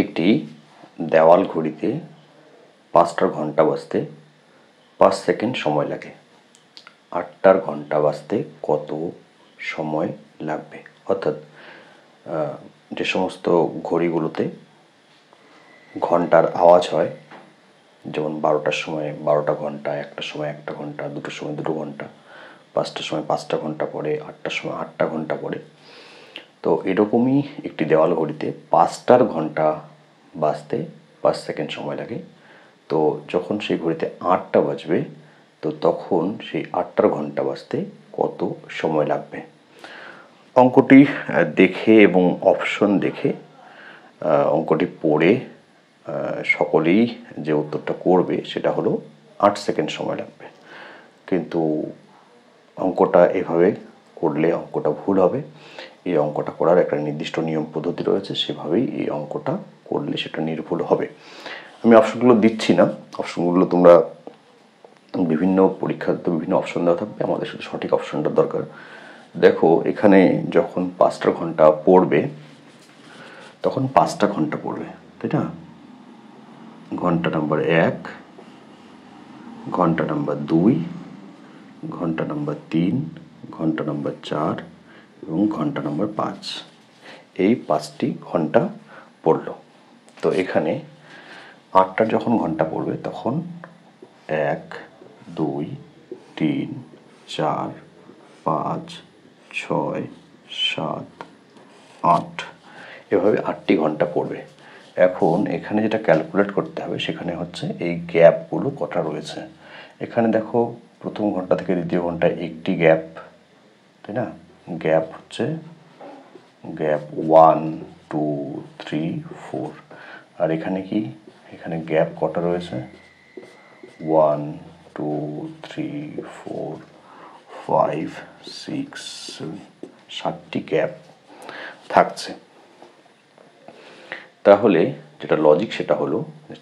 একটি দেওয়াল ঘড়িতে 5টার ঘন্টা বাজতে 5 সেকেন্ড সময় লাগে। 8টার ঘন্টা বাজতে কত সময় লাগবে? অর্থাৎ যে সমস্ত ঘড়িগুলোতে ঘন্টার আওয়াজ হয়, যেমন 12টার সময় 12টা ঘন্টা, 1টার সময় 1টা ঘন্টা, 2টোর সময় 2টো ঘন্টা, 5টার সময় 5টা ঘন্টা পরে, 8টার সময় 8টা ঘন্টা পরে। তো এরকমই একটি দেওয়াল ঘড়িতে 5টার ঘন্টা বাজতে 5 সেকেন্ড সময় লাগে। তো যখন সেই ঘড়িতে 8টা বাজবে, তো তখন সেই 8টার ঘন্টা বাজতে কত সময় লাগবে? অঙ্কটি দেখে এবং অপশন দেখে অঙ্কটি পড়ে সকলেই যে উত্তরটা করবে সেটা হলো 8 সেকেন্ড সময় লাগবে। কিন্তু অঙ্কটা এভাবে করলে অঙ্কটা ভুল হবে। এই অঙ্কটা করার একটা নির্দিষ্ট নিয়ম পদ্ধতি রয়েছে, সেভাবেই এই অঙ্কটা করলে সেটা নির্ভুল হবে। আমি অপশনগুলো দিচ্ছি না, অপশনগুলো তোমরা বিভিন্ন পরীক্ষাতে বিভিন্ন অপশন দেওয়া থাকবে, আমাদের শুধু সঠিক অপশনটা দরকার। দেখো এখানে যখন 5টা ঘন্টা পড়বে তখন 5টা ঘন্টা পড়বে, তাই না? ঘন্টা নাম্বার 1, ঘন্টা নাম্বার 2, ঘন্টা নাম্বার 3, ঘন্টা নাম্বার 4 এবং ঘন্টা নাম্বার 5। এই 5টি ঘন্টা পড়ল। তো এখানে 8টার যখন ঘন্টা পড়বে তখন 1, 2, 3, 4, 5, 6, 7, 8 এভাবে 8টি ঘন্টা পড়বে। এখন এখানে যেটা ক্যালকুলেট করতে হবে সেখানে হচ্ছে এই গ্যাপগুলো কটা রয়েছে। এখানে দেখো প্রথম ঘন্টা থেকে দ্বিতীয় ঘন্টায় একটি গ্যাপ, তাই না? গ্যাপ হচ্ছে গ্যাপ 1, 2, 3, 4। আর এখানে কি? এখানে গ্যাপ কটা রয়েছে? 1, 2, 3, 4, 5, 6, 7, 7টি গ্যাপ থাকছে। তাহলে যেটা লজিক সেটা হলো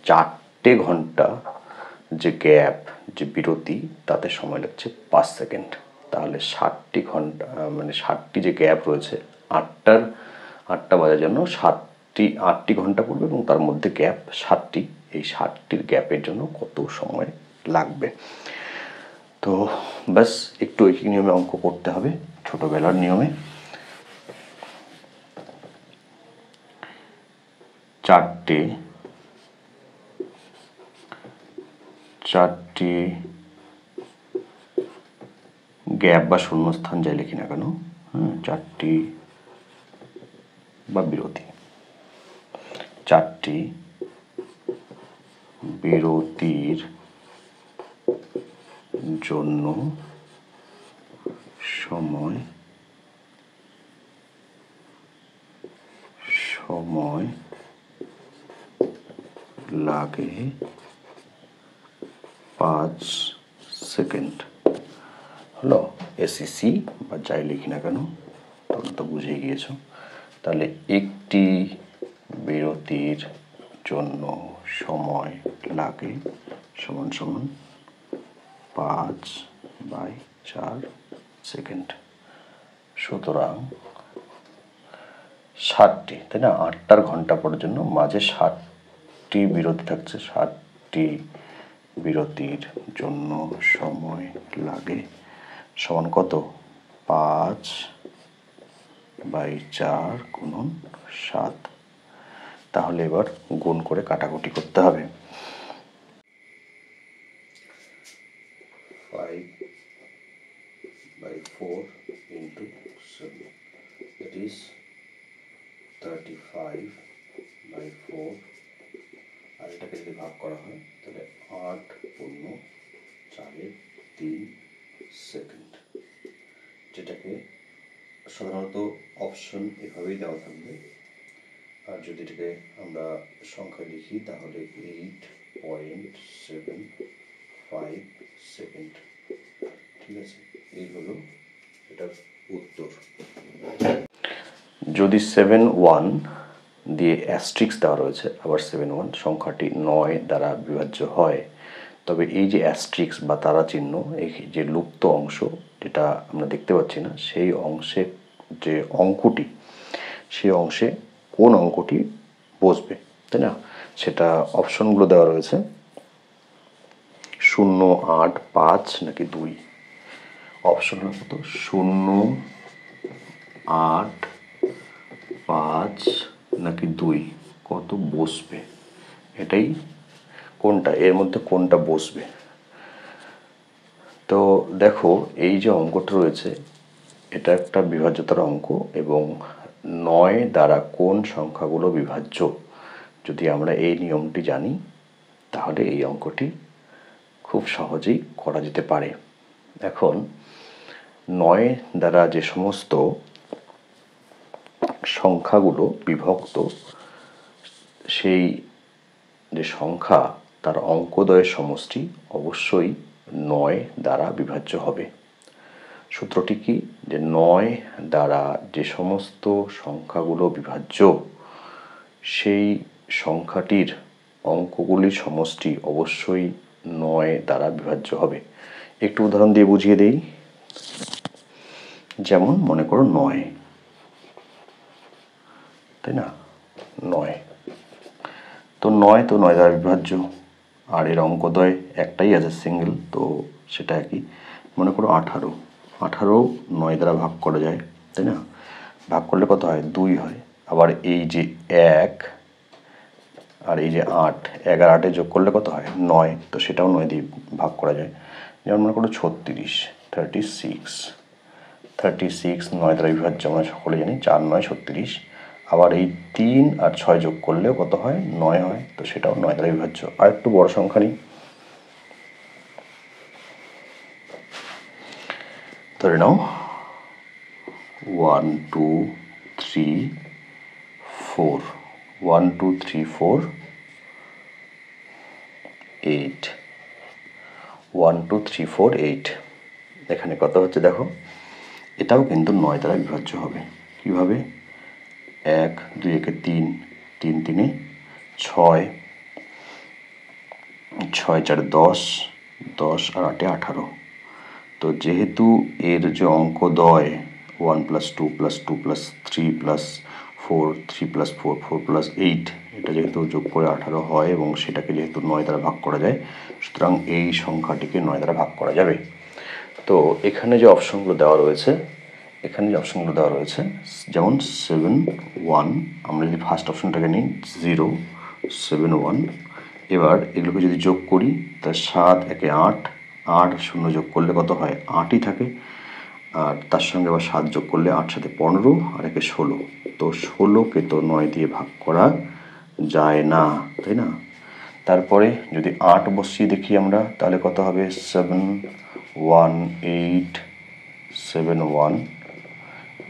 4টে ঘন্টা যে গ্যাপ, যে বিরতি, তাতে সময় লাগছে 5 সেকেন্ড। তাহলে 60টি ঘন্টা মানে 60টি যে গ্যাপ রয়েছে, 8টা বাজার জন্য 8টি ঘন্টা পড়বে এবং তার মধ্যে গ্যাপ 7টি। এই 7টির গ্যাপের জন্য কত সময় লাগবে? তো ব্যাস একটু একই নিয়মে অঙ্ক করতে হবে, ছোটবেলার নিয়মে। 4টে গ্যাপ বা শূন্যস্থান যাই লিখি না কেন, 4টি বা বিরতি, 4টি বিরতির জন্য সময় লাগে 5 সেকেন্ড। হলো এসিসি বা যাই লিখি না কেন, তোমরা তো বুঝে গিয়েছো। তাহলে একটি বিরতির জন্য সময় লাগে সমান সমান 5/4 সেকেন্ড। সুতরাং 60টি, তাই না? 8টার ঘন্টা পড়ার জন্য মাঝে 60টি বিরতি থাকছে। 60টি বিরতির জন্য সময় লাগে সমান কত? 5/4 গুণন 7। তাহলে এবার গুণ করে কাটাকুটি করতে হবে। 5/4 into 7, that is 35/4। আর এটাকে যদি ভাগ করা হয় তাহলে 8/4 সেকেন্ড, যেটাকে সাধারণত অপশন এভাবেই দেওয়া থাকবে। আর যদি এটাকে আমরা সংখ্যা লিখি তাহলে 8.75 সেকেন্ড। ঠিক আছে, এই হলো এটার উত্তর। যদি 7-1 দিয়ে অ্যাস্ট্রিক্স দেওয়া রয়েছে, আবার 7-1 সংখ্যাটি 9 দ্বারা বিভাজ্য হয়, তবে এই যে অ্যাস্ট্রিক্স বা তারা চিহ্ন, এই যে লুপ্ত অংশ যেটা আমরা দেখতে পাচ্ছি না, সেই অংশের যে অঙ্কটি, সেই অংশে কোন অঙ্কটি বসবে? তাই না? সেটা অপশনগুলো দেওয়া রয়েছে 0, 8, 5 নাকি 2। অপশন হলো কত? 0, 8, 5 নাকি 2, কত বসবে, এটাই কোনটা এর মধ্যে কোনটা বসবে। তো দেখো এই যে অঙ্কটা রয়েছে এটা একটা বিভাজ্যতার অঙ্ক, এবং 9 দ্বারা কোন সংখ্যাগুলো বিভাজ্য, যদি আমরা এই নিয়মটি জানি তাহলে এই অঙ্কটি খুব সহজেই করা যেতে পারে। এখন 9 দ্বারা যে সমস্ত সংখ্যাগুলো বিভক্ত, সেই যে সংখ্যা তার অঙ্কদ্বয়ের সমষ্টি অবশ্যই 9 দ্বারা বিভাজ্য হবে। সূত্রটি কি? যে 9 দ্বারা যে সমস্ত সংখ্যাগুলো বিভাজ্য সেই সংখ্যাটির অঙ্কগুলির সমষ্টি অবশ্যই 9 দ্বারা বিভাজ্য হবে। একটু উদাহরণ দিয়ে বুঝিয়ে দেই। যেমন মনে করো 9, তাই না? 9 তো 9 দ্বারা বিভাজ্য, আর এর অঙ্কদ্বয় একটাই আছে সিঙ্গেল, তো সেটা একই। মনে করো 18, 9 দ্বারা ভাগ করা যায়, তাই না? ভাগ করলে কত হয়? 2 হয়। আবার এই যে 1 আর এই যে 8, 1 আর 8 যোগ করলে কত হয়? 9, তো সেটাও 9 দিয়ে ভাগ করা যায়। যেমন মনে করো 36, 36 9 দ্বারা বিভাজ্য, আমরা সকলে জানি, 4 9 36। আবার এই 3 আর 6 যোগ করলেও কত হয়? 9 হয়, তো সেটাও 9 দ্বারা বিভাজ্য। আর একটু বড় সংখ্যা নিই, ধরে নাও 1 2 3 4, 1 2 3 4 8, 1 2 3 4 8। এখানে কত হচ্ছে দেখো, এটাও কিন্তু 9 দ্বারা বিভাজ্য হবে। কিভাবে? 1 2 1 3, 3 3 6, 6 4 10, 10 আর 8 18। তো যেহেতু এর যে অঙ্কদ্বয় 1 + 2 + 2 + 3 + 4, 3 + 4 4 + 8, এটা যেহেতু যোগ করে 18 হয় এবং সেটাকে যেহেতু 9 দ্বারা ভাগ করা যায়, সুতরাং এই সংখ্যাটিকে 9 দ্বারা ভাগ করা যাবে। তো এখানে যে অপশনগুলো দেওয়া রয়েছে, যেমন 7 1, আমরা যদি ফার্স্ট অপশনটাকে নিই 0 7 1, এবার এগুলোকে যদি যোগ করি তা 7 1 8, 8 0 যোগ করলে কত হয়? 8ই থাকে। আর তার সঙ্গে আবার 7 যোগ করলে 8 7 15 আর 1 16, তো 16কে তো 9 দিয়ে ভাগ করা যায় না, তাই না? তারপরে যদি 8 বসিয়ে দেখি আমরা, তাহলে কত হবে? 7 1 8 7 1,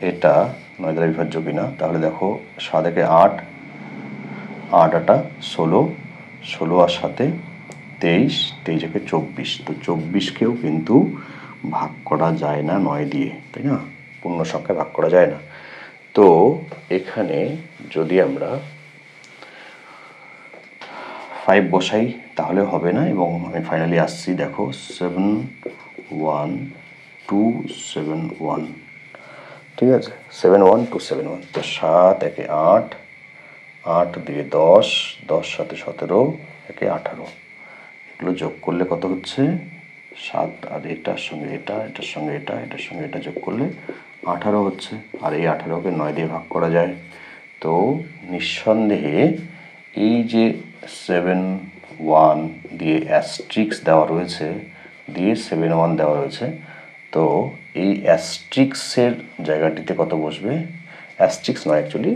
এটা 9 দ্বারা বিভাজ্য কিনা? তাহলে দেখো 7 1 8, 8 8 16, 16 আর 7 23, 23 1 24, তো 24কেও কিন্তু ভাগ করা যায় না 9 দিয়ে, তাই না? পূর্ণ সংখ্যায় ভাগ করা যায় না। তো এখানে যদি আমরা 5 বসাই তাহলে হবে না, এবং আমি ফাইনালি আসছি, দেখো 7 1 2 7 1, ঠিক আছে? 7 1 2 7 1, তো 7 1 8, 8 2 10, 10 7 17, 1 18, এগুলো যোগ করলে কত হচ্ছে? 7 আর এটার সঙ্গে এটা, এটার সঙ্গে এটা, এটার সঙ্গে এটা যোগ করলে 18 হচ্ছে। আর এই 18কে 9 দিয়ে ভাগ করা যায়। তো নিঃসন্দেহে এই যে 7 1 দিয়ে অ্যাস্ট্রিক্স দেওয়া রয়েছে, দিয়ে 7 1 দেওয়া রয়েছে, তো এই অ্যাস্ট্রিক্সের জায়গাটিতে কত বসবে? অ্যাস্ট্রিক্স নয়, অ্যাকচুয়ালি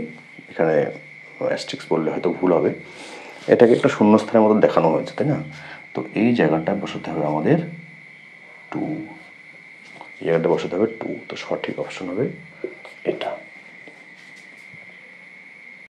এখানে অ্যাস্ট্রিক্স বললে হয়তো ভুল হবে, এটাকে একটা শূন্যস্থানের মতো দেখানো হয়েছে, তাই না? তো এই জায়গাটায় বসাতে হবে আমাদের 2, এই জায়গাটা বসাতে হবে 2, তো সঠিক অপশন হবে এটা।